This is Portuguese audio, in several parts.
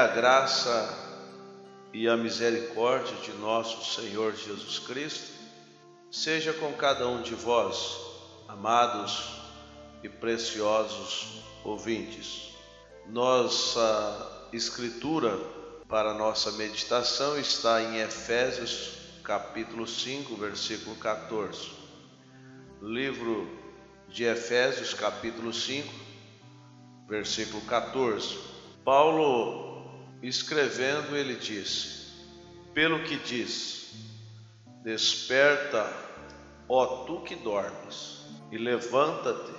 graça e a misericórdia de nosso Senhor Jesus Cristo seja com cada um de vós, amados e preciosos ouvintes. Nossa escritura para nossa meditação está em Efésios capítulo 5, versículo 14. Livro de Efésios capítulo 5, versículo 14. Paulo, escrevendo, ele disse: pelo que diz, desperta, ó tu que dormes, e levanta-te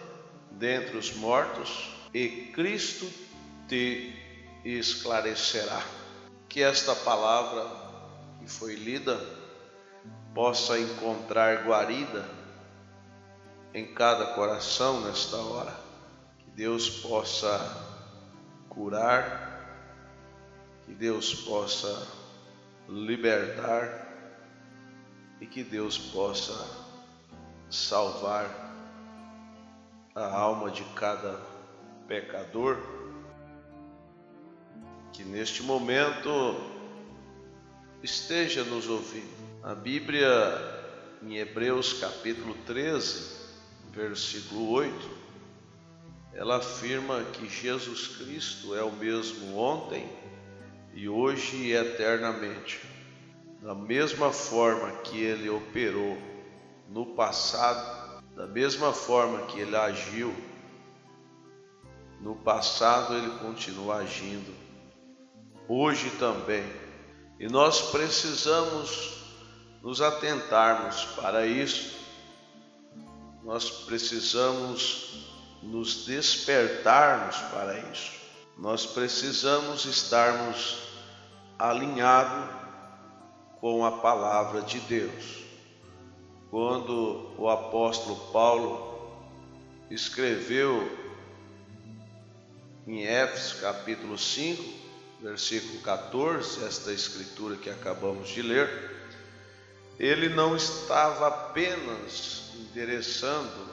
dentre os mortos, e Cristo te esclarecerá. Que esta palavra que foi lida possa encontrar guarida em cada coração nesta hora. Que Deus possa curar, que Deus possa libertar e que Deus possa salvar a alma de cada pecador que neste momento esteja nos ouvindo. A Bíblia, em Hebreus capítulo 13, versículo 8, ela afirma que Jesus Cristo é o mesmo ontem e hoje e eternamente. Da mesma forma que ele operou no passado, da mesma forma que ele agiu no passado, ele continua agindo hoje também. E nós precisamos nos atentarmos para isso. Nós precisamos nos despertarmos para isso. Nós precisamos estarmos alinhados com a palavra de Deus. Quando o apóstolo Paulo escreveu em Éfesos capítulo 5, versículo 14, esta escritura que acabamos de ler, ele não estava apenas endereçando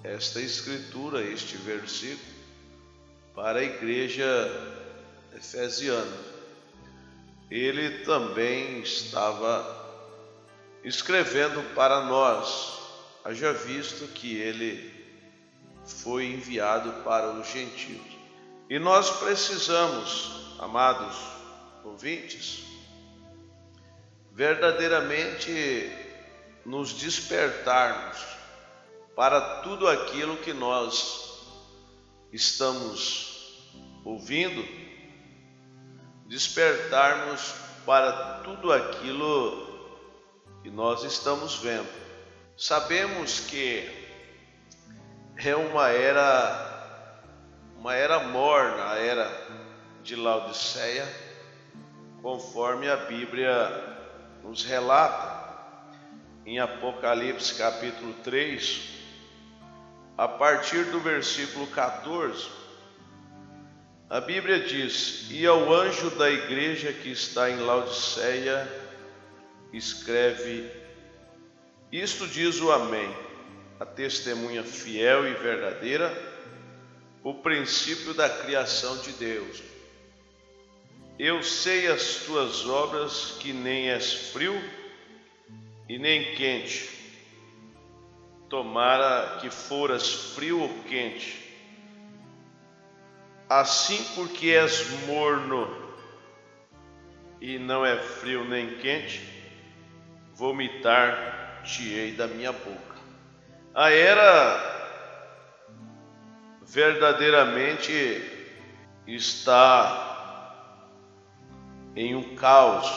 esta escritura, este versículo, para a igreja efesiana. Ele também estava escrevendo para nós, haja visto que ele foi enviado para os gentios. E nós precisamos, amados ouvintes, verdadeiramente nos despertarmos para tudo aquilo que nós estamos ouvindo, despertarmos para tudo aquilo que nós estamos vendo. Sabemos que é uma era morna, a era de Laodiceia, conforme a Bíblia nos relata em Apocalipse capítulo 3, a partir do versículo 14, a Bíblia diz: e ao anjo da igreja que está em Laodiceia, escreve: isto diz o Amém, a testemunha fiel e verdadeira, o princípio da criação de Deus. Eu sei as tuas obras, que nem és frio e nem quente. Tomara que foras frio ou quente. Assim, porque és morno e não é frio nem quente, vomitar-te-ei da minha boca. A era verdadeiramente está em um caos.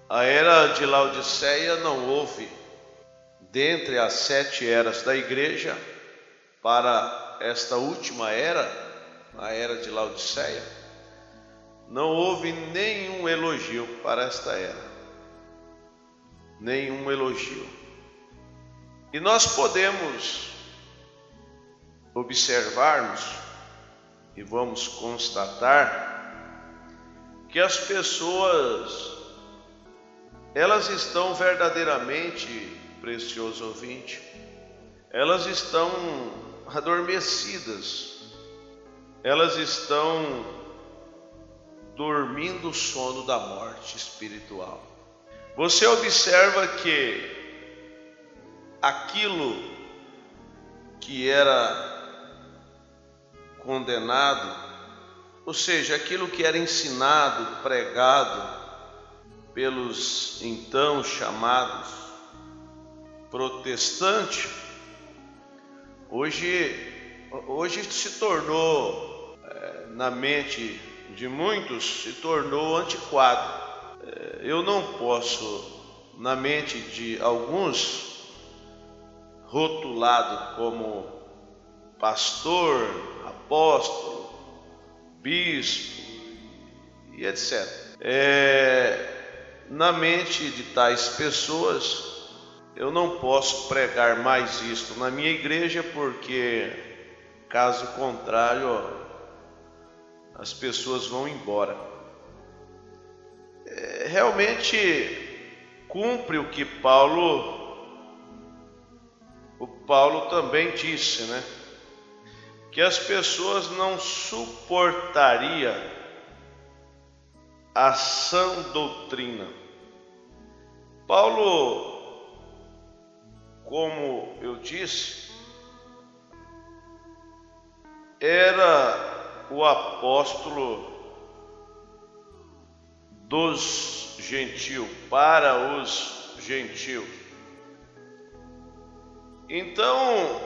A era de Laodiceia não houve, dentre as 7 eras da igreja, para esta última era, a era de Laodiceia, não houve nenhum elogio para esta era. Nenhum elogio. E nós podemos observarmos e vamos constatar que as pessoas, elas estão verdadeiramente, precioso ouvinte, elas estão adormecidas, elas estão dormindo o sono da morte espiritual. Você observa que aquilo que era condenado, ou seja, aquilo que era ensinado, pregado pelos então chamados protestantes, hoje se tornou, na mente de muitos, se tornou antiquado. Eu não posso, na mente de alguns, rotulado como pastor, apóstolo, bispo e etc. Na mente de tais pessoas, eu não posso pregar mais isto na minha igreja, porque, caso contrário, as pessoas vão embora. Realmente cumpre o que Paulo também disse, né? Que as pessoas não suportariam a sã doutrina. Paulo, como eu disse, era o apóstolo dos gentios, para os gentios. Então,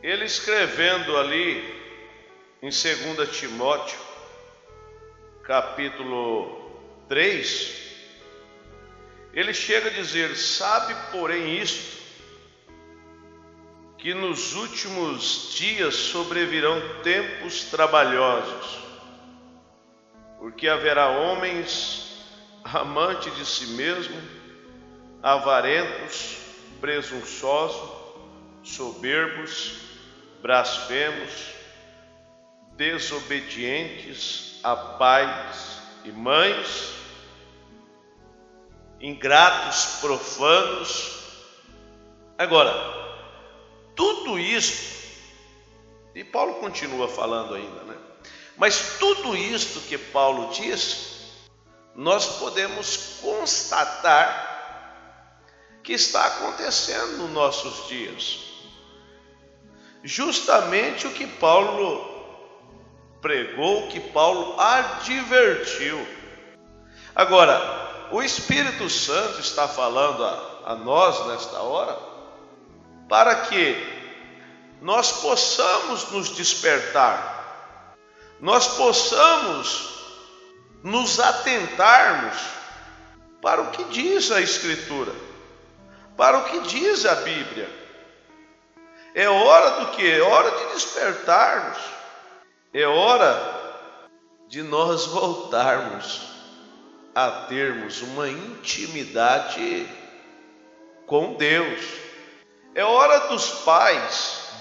ele escrevendo ali em 2 Timóteo, capítulo 3, ele chega a dizer: sabe, porém, isto, que nos últimos dias sobrevirão tempos trabalhosos, porque haverá homens amantes de si mesmo, avarentos, presunçosos, soberbos, blasfemos, desobedientes a pais e mães, ingratos, profanos. Agora, tudo isso, e Paulo continua falando ainda, né? Mas tudo isto que Paulo diz, nós podemos constatar que está acontecendo nos nossos dias. Justamente o que Paulo pregou, o que Paulo advertiu. Agora, o Espírito Santo está falando a nós nesta hora, para que nós possamos nos despertar, nós possamos nos atentarmos para o que diz a Escritura, para o que diz a Bíblia. É hora do quê? É hora de despertarmos, é hora de nós voltarmos a termos uma intimidade com Deus. É hora dos pais,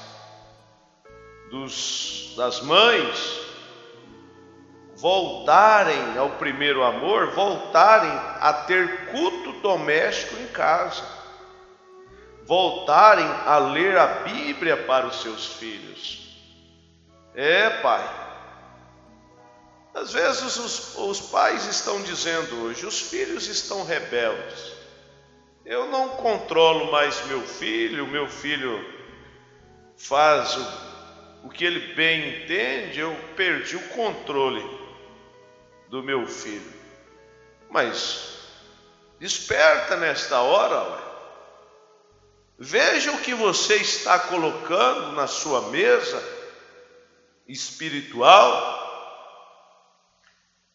das mães, voltarem ao primeiro amor, voltarem a ter culto doméstico em casa, voltarem a ler a Bíblia para os seus filhos. Pai, às vezes os pais estão dizendo hoje: os filhos estão rebeldes, eu não controlo mais meu filho faz o que ele bem entende, eu perdi o controle do meu filho. Mas desperta nesta hora, ué. Veja o que você está colocando na sua mesa espiritual.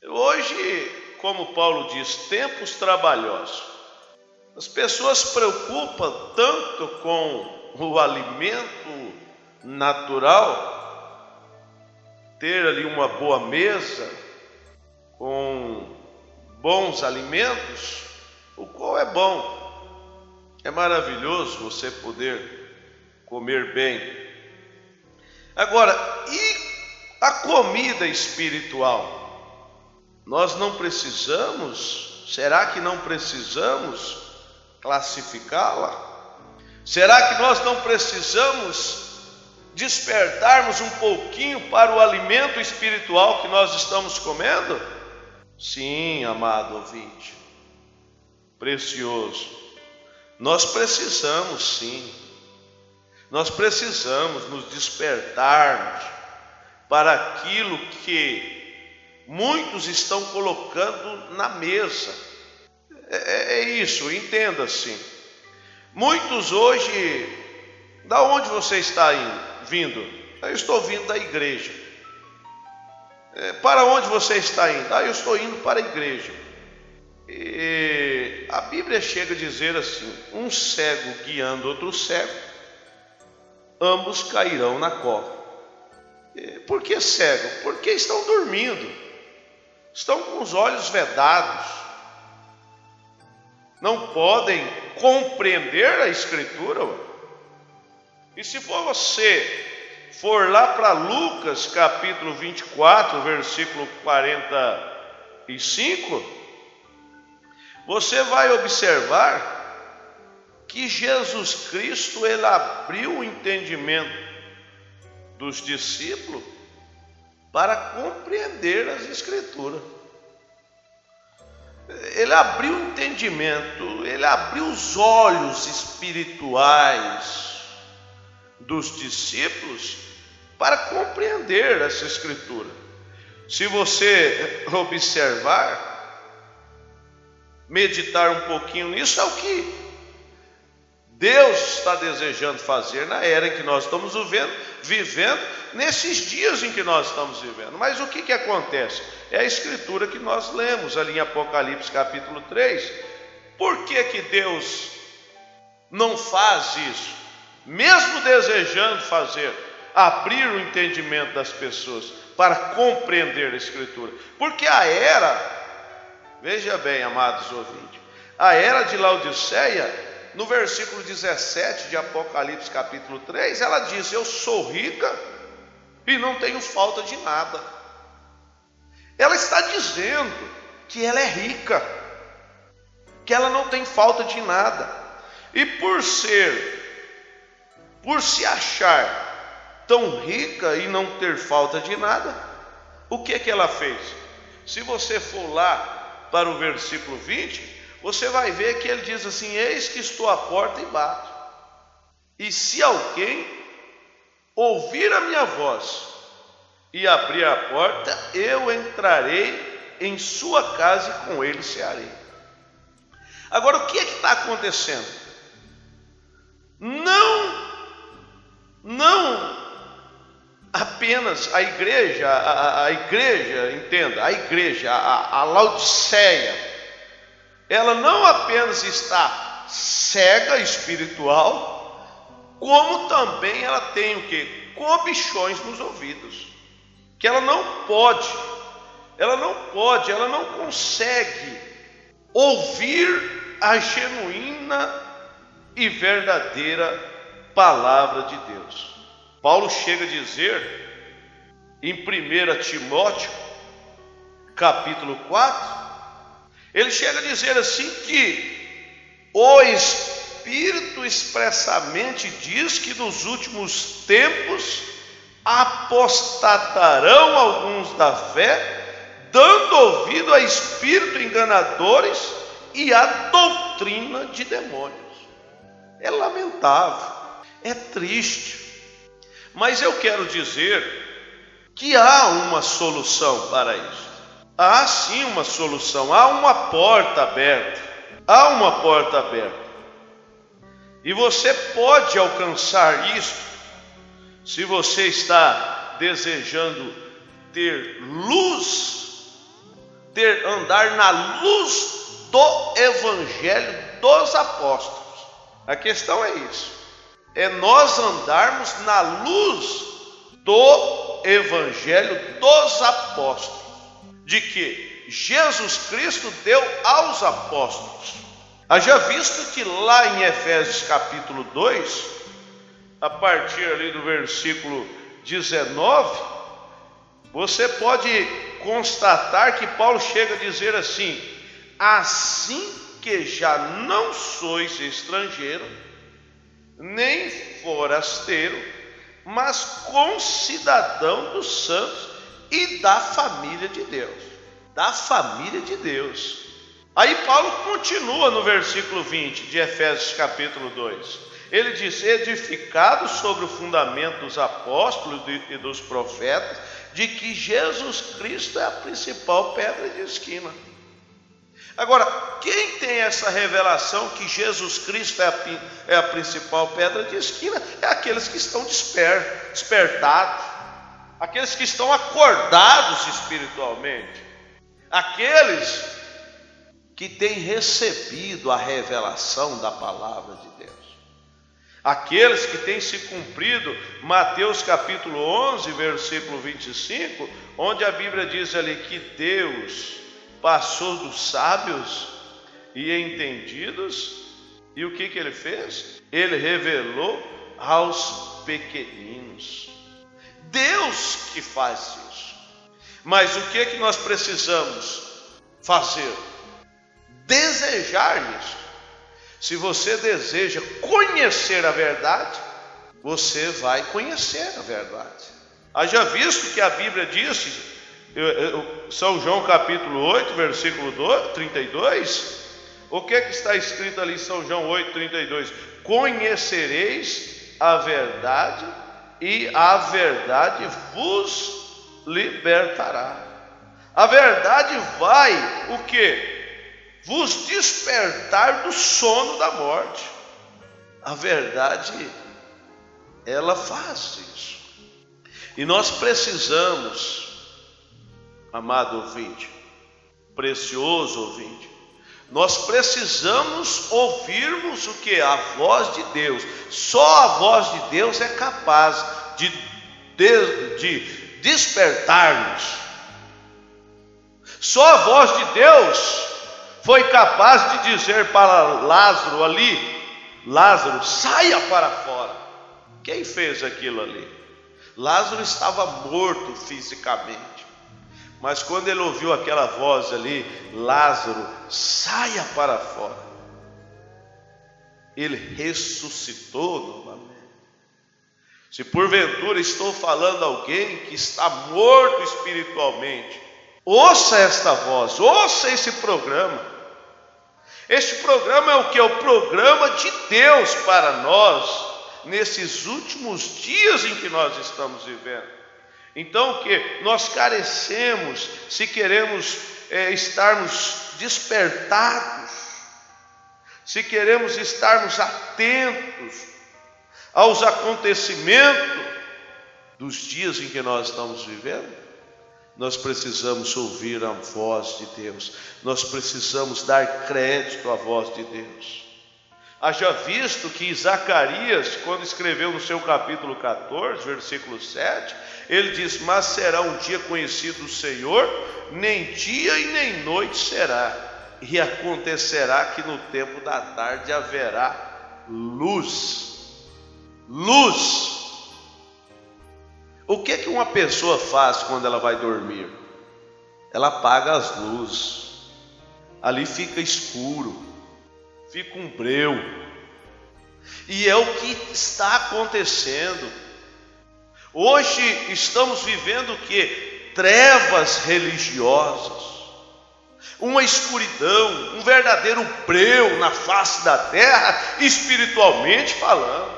Hoje, como Paulo diz, tempos trabalhosos. As pessoas se preocupam tanto com o alimento natural, ter ali uma boa mesa com bons alimentos, o qual é bom. É maravilhoso você poder comer bem. Agora, e a comida espiritual? Nós não precisamos, será que não precisamos classificá-la? Será que nós não precisamos despertarmos um pouquinho para o alimento espiritual que nós estamos comendo? Sim, amado ouvinte, precioso, nós precisamos sim, nós precisamos nos despertarmos para aquilo que muitos estão colocando na mesa. É isso, entenda assim. Muitos hoje, da onde você está vindo? Eu estou vindo da igreja. Para onde você está indo? Eu estou indo para a igreja. E a Bíblia chega a dizer assim: um cego guiando outro cego, ambos cairão na cova. Por que cego? Porque estão dormindo, estão com os olhos vedados, não podem compreender a Escritura. E se você for lá para Lucas capítulo 24, versículo 45, você vai observar que Jesus Cristo, ele abriu o entendimento dos discípulos para compreender as Escrituras. Ele abriu o entendimento, ele abriu os olhos espirituais dos discípulos para compreender essa Escritura. Se você observar, meditar um pouquinho nisso, é o que Deus está desejando fazer na era em que nós estamos vivendo, nesses dias em que nós estamos vivendo. Mas o que acontece? É a Escritura que nós lemos ali em Apocalipse capítulo 3. Por que Deus não faz isso? Mesmo desejando fazer, abrir o entendimento das pessoas para compreender a Escritura. Porque a era, veja bem, amados ouvintes, a era de Laodiceia, no versículo 17 de Apocalipse capítulo 3, ela diz: eu sou rica e não tenho falta de nada. Ela está dizendo que ela é rica, que ela não tem falta de nada. E por se achar tão rica e não ter falta de nada, o que ela fez? Se você for lá para o versículo 20, você vai ver que ele diz assim: eis que estou à porta e bato, e se alguém ouvir a minha voz e abrir a porta, eu entrarei em sua casa e com ele cearei. Agora, o que está acontecendo? Não apenas a igreja, entenda, a igreja, a Laodiceia, ela não apenas está cega espiritual, como também ela tem o quê? Comichões nos ouvidos, que ela não consegue ouvir a genuína e verdadeira palavra de Deus. Paulo chega a dizer em 1 Timóteo capítulo 4, ele chega a dizer assim que o Espírito expressamente diz que nos últimos tempos apostatarão alguns da fé, dando ouvido a espíritos enganadores e a doutrina de demônios. É lamentável, é triste, mas eu quero dizer que há uma solução para isso. Há sim uma solução, há uma porta aberta, e você pode alcançar isso se você está desejando ter luz, andar na luz do Evangelho dos Apóstolos. A questão é isso, é nós andarmos na luz do Evangelho dos Apóstolos, de que Jesus Cristo deu aos apóstolos. Haja visto que lá em Efésios capítulo 2, a partir ali do versículo 19, você pode constatar que Paulo chega a dizer assim: assim que já não sois estrangeiro, nem forasteiro, mas concidadão dos santos e da família de Deus. Da família de Deus. Aí Paulo continua no versículo 20 de Efésios capítulo 2. Ele diz: edificado sobre o fundamento dos apóstolos e dos profetas, de que Jesus Cristo é a principal pedra de esquina. Agora, quem tem essa revelação que Jesus Cristo é a principal pedra de esquina? É aqueles que estão despertados, aqueles que estão acordados espiritualmente, aqueles que têm recebido a revelação da palavra de Deus, aqueles que têm se cumprido Mateus capítulo 11, versículo 25, onde a Bíblia diz ali que Deus passou dos sábios e entendidos, e o que ele fez? Ele revelou aos pequeninos. Deus que faz isso. Mas o que nós precisamos fazer? Desejar isso. Se você deseja conhecer a verdade, você vai conhecer a verdade. Haja visto que a Bíblia diz, São João capítulo 8, versículo 32, o que está escrito ali em São João 8, 32? Conhecereis a verdade e a verdade vos libertará. A verdade vai, o quê? Vos despertar do sono da morte. A verdade, ela faz isso. E nós precisamos, amado ouvinte, precioso ouvinte, nós precisamos ouvirmos o que? A voz de Deus. Só a voz de Deus é capaz de despertar-nos. Só a voz de Deus foi capaz de dizer para Lázaro ali: Lázaro, saia para fora. Quem fez aquilo ali? Lázaro estava morto fisicamente, mas quando ele ouviu aquela voz ali: Lázaro, saia para fora, ele ressuscitou novamente. Se porventura estou falando a alguém que está morto espiritualmente, ouça esta voz, ouça esse programa. Este programa é o que? É o programa de Deus para nós, nesses últimos dias em que nós estamos vivendo. Então o que? Nós carecemos, se queremos estarmos despertados, se queremos estarmos atentos aos acontecimentos dos dias em que nós estamos vivendo, nós precisamos ouvir a voz de Deus, nós precisamos dar crédito à voz de Deus. Haja visto que Zacarias, quando escreveu no seu capítulo 14, versículo 7, ele diz: mas será um dia conhecido do Senhor, nem dia e nem noite será, e acontecerá que no tempo da tarde haverá luz. Luz. O que uma pessoa faz quando ela vai dormir? Ela apaga as luzes, ali fica escuro, fica um breu, e é o que está acontecendo. Hoje estamos vivendo o que? Trevas religiosas, uma escuridão, um verdadeiro breu na face da terra, espiritualmente falando.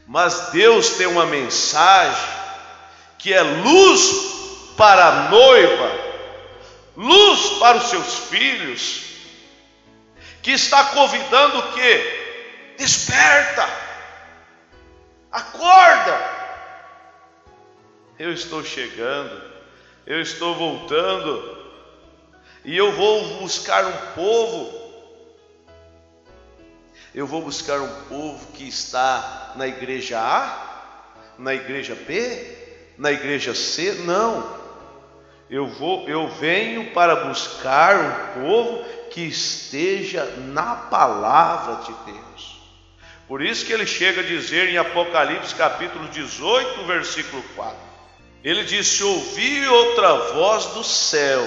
Mas Deus tem uma mensagem que é luz para a noiva, luz para os seus filhos, que está convidando o quê? Desperta, acorda, eu estou chegando, eu estou voltando, e eu vou buscar um povo. Eu vou buscar um povo que está na igreja A, na igreja B, na igreja C? Não. Eu venho para buscar um povo que esteja na palavra de Deus. Por isso que ele chega a dizer em Apocalipse capítulo 18, versículo 4. Ele disse: ouvi outra voz do céu.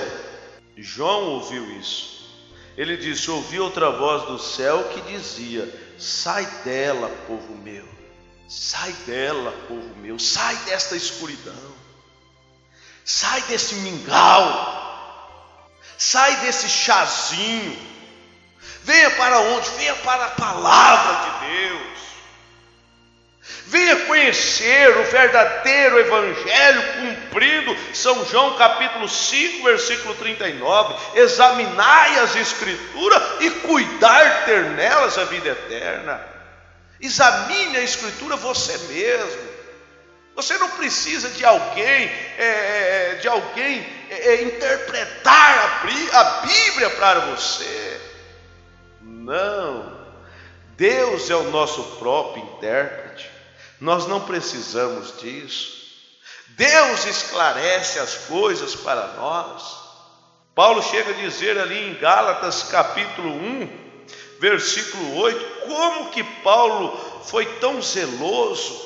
João ouviu isso. Ele disse: ouvi outra voz do céu que dizia: sai dela, povo meu, Sai dela, povo meu, sai desta escuridão, sai desse mingau, sai desse chazinho, venha para onde? Venha para a palavra de Deus, venha conhecer o verdadeiro evangelho cumprido, São João capítulo 5, versículo 39, examinai as escrituras e cuidar ter nelas a vida eterna. Examine a escritura você mesmo. Você não precisa de alguém interpretar a Bíblia para você. Não, Deus é o nosso próprio intérprete. Nós não precisamos disso. Deus esclarece as coisas para nós. Paulo chega a dizer ali em Gálatas capítulo 1, versículo 8, como que Paulo foi tão zeloso,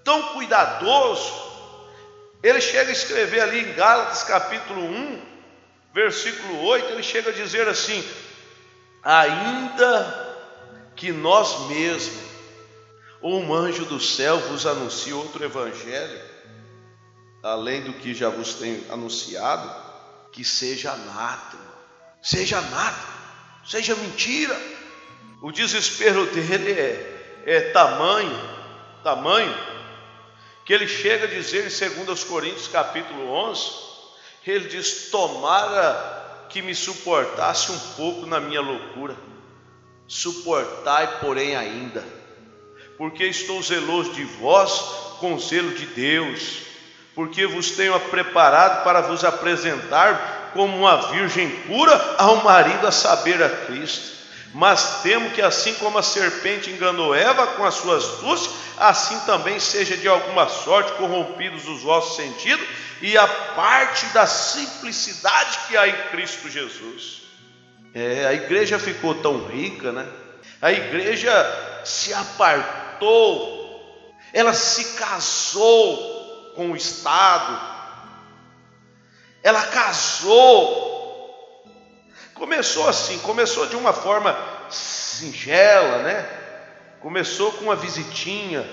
tão cuidadoso. Ele chega a escrever ali em Gálatas capítulo 1, versículo 8, ele chega a dizer assim: ainda que nós mesmos, ou um anjo do céu vos anuncie outro evangelho, além do que já vos tenho anunciado, que seja anátema, seja mentira. O desespero dele é tamanho, que ele chega a dizer em 2 Coríntios capítulo 11, ele diz: tomara que me suportasse um pouco na minha loucura, suportai porém ainda, porque estou zeloso de vós com zelo de Deus, porque vos tenho preparado para vos apresentar como uma virgem pura ao marido, a saber, a Cristo. Mas temo que assim como a serpente enganou Eva com as suas astúcias, assim também seja de alguma sorte corrompidos os vossos sentidos e a parte da simplicidade que há em Cristo Jesus. A igreja ficou tão rica, né? A igreja se apartou, ela se casou com o Estado, ela casou. Começou assim, começou de uma forma singela, né? Começou com uma visitinha,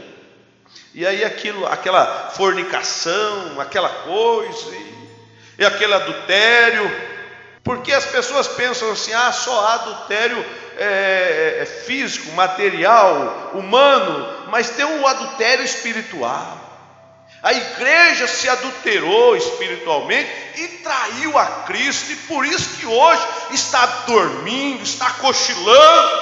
e aí aquela fornicação, aquela coisa, e aquele adultério, porque as pessoas pensam assim: só há adultério físico, material, humano, mas tem um adultério espiritual. A igreja se adulterou espiritualmente e traiu a Cristo, e por isso que hoje está dormindo, está cochilando.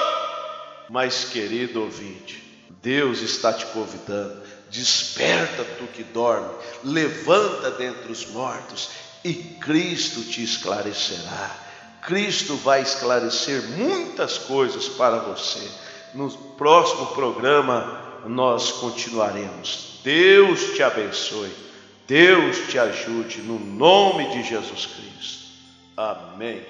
Mas, querido ouvinte, Deus está te convidando: desperta tu que dorme, levanta dentre os mortos e Cristo te esclarecerá. Cristo vai esclarecer muitas coisas para você. No próximo programa nós continuaremos. Deus te abençoe, Deus te ajude, no nome de Jesus Cristo. Amém.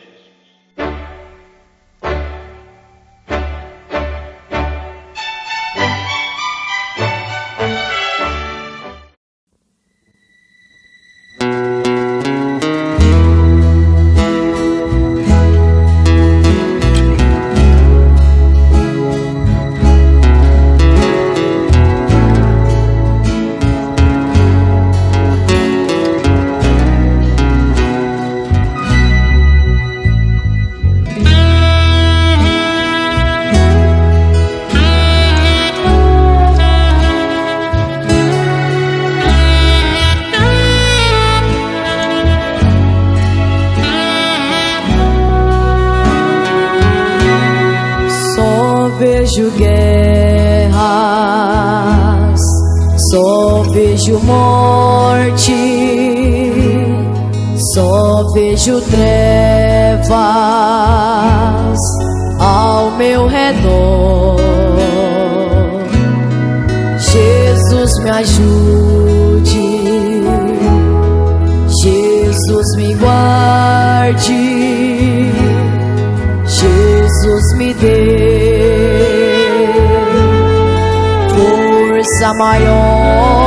vejo guerras, só vejo morte, só vejo trevas ao meu redor. Jesus me ajude, Jesus me guarde, Jesus me dê força maior.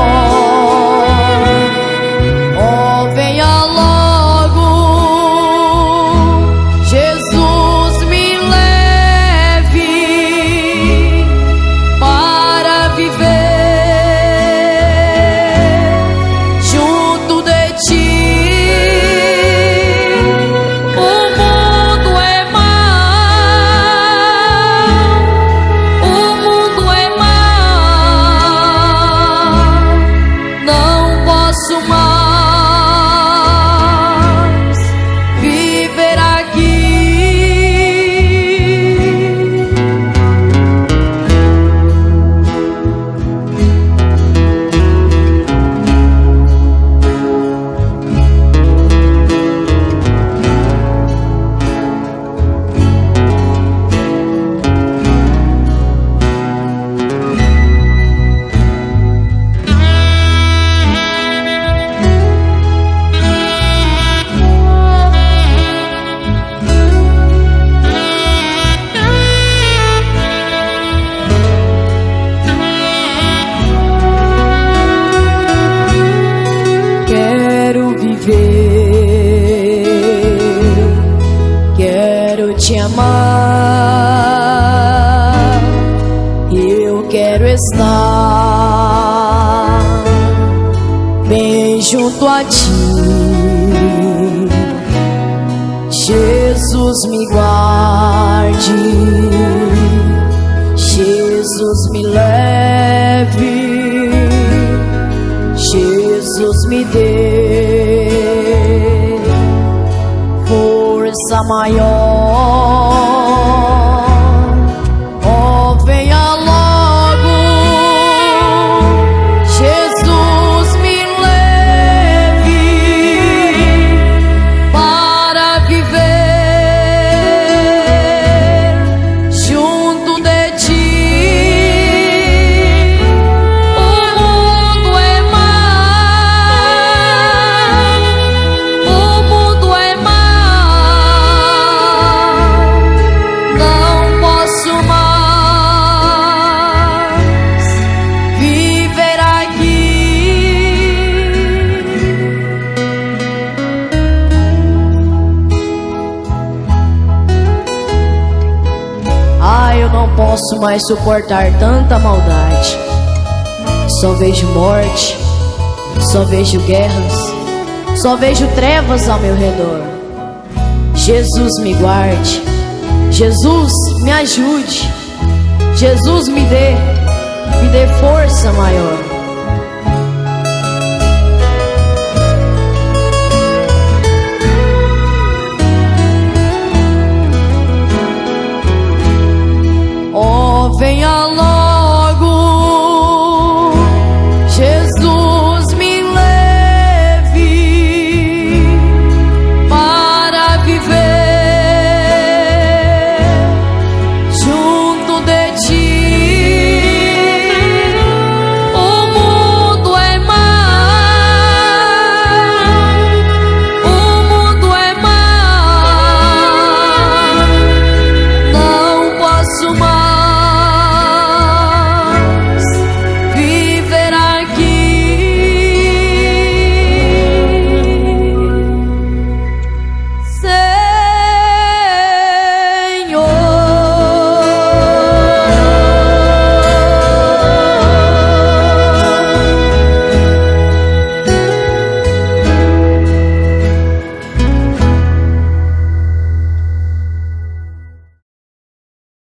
Oh, venha logo, Jesus me leve para viver Jesus me guarde, Jesus me leve, Jesus me dê força maior. Oh, venha logo, Jesus me leve para viver junto de ti. O mundo é mau, o mundo é mau, não posso mais viver aqui. Eu não posso mais suportar tanta maldade. Só vejo morte, só vejo guerras, só vejo trevas ao meu redor. Jesus me guarde, Jesus me ajude, Jesus me dê força maior.